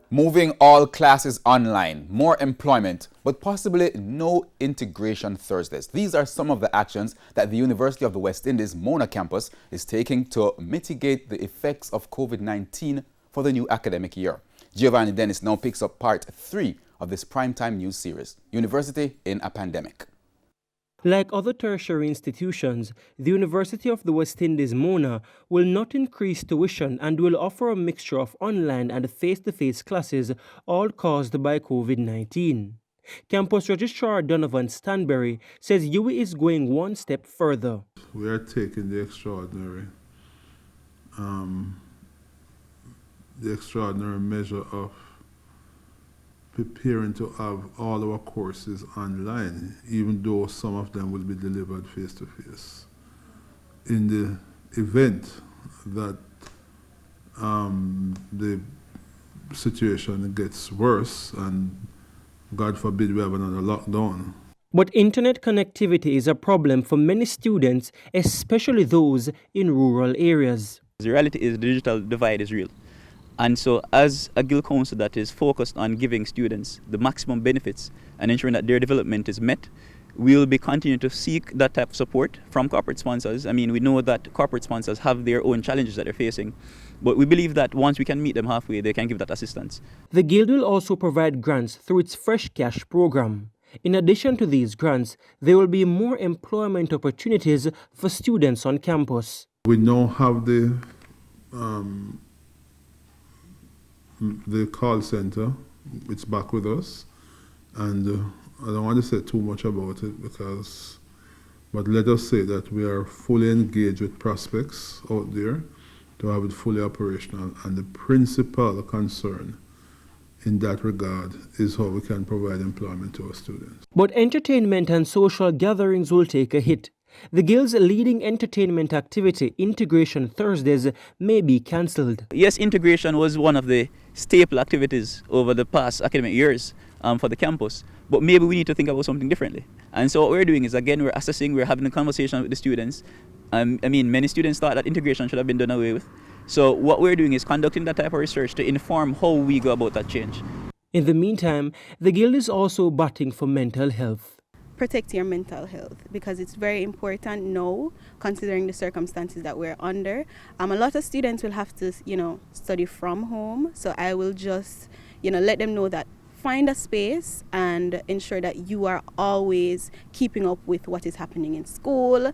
Moving all classes online, more employment, but possibly no integration Thursdays. These are some of the actions that the University of the West Indies Mona campus is taking to mitigate the effects of COVID-19 for the new academic year. Giovanni Dennis now picks up part 3 of this primetime news series, University in a Pandemic. Like other tertiary institutions, the University of the West Indies Mona will not increase tuition and will offer a mixture of online and face-to-face classes, all caused by COVID-19. Campus Registrar Donovan Stanberry says UWI is going one step further. We are taking the extraordinary measure of preparing to have all our courses online, even though some of them will be delivered face-to-face. In the event that the situation gets worse and God forbid we have another lockdown. But internet connectivity is a problem for many students, especially those in rural areas. The reality is the digital divide is real. And so as a guild council that is focused on giving students the maximum benefits and ensuring that their development is met, we will be continuing to seek that type of support from corporate sponsors. I mean, we know that corporate sponsors have their own challenges that they're facing, but we believe that once we can meet them halfway, they can give that assistance. The guild will also provide grants through its Fresh Cash program. In addition to these grants, there will be more employment opportunities for students on campus. We now have the call center. It's back with us, and I don't want to say too much about it but let us say that we are fully engaged with prospects out there to have it fully operational, and the principal concern in that regard is how we can provide employment to our students. But entertainment and social gatherings will take a hit. The Guild's leading entertainment activity, Integration Thursdays, may be cancelled. Yes, integration was one of the staple activities over the past academic years for the campus, but maybe we need to think about something differently. And so what we're doing is, again, we're assessing, we're having a conversation with the students. I mean, many students thought that integration should have been done away with. So what we're doing is conducting that type of research to inform how we go about that change. In the meantime, the Guild is also batting for mental health. Protect your mental health, because it's very important now, considering the circumstances that we're under. A lot of students will have to, study from home. So I will just, let them know that find a space and ensure that you are always keeping up with what is happening in school.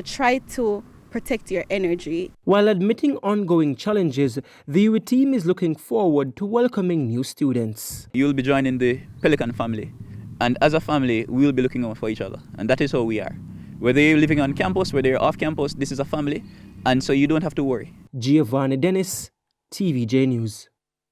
Try to protect your energy. While admitting ongoing challenges, the UWI team is looking forward to welcoming new students. You'll be joining the Pelican family. And as a family, we will be looking out for each other. And that is how we are. Whether you're living on campus, whether you're off campus, this is a family. And so you don't have to worry. Giovanni Dennis, TVJ News.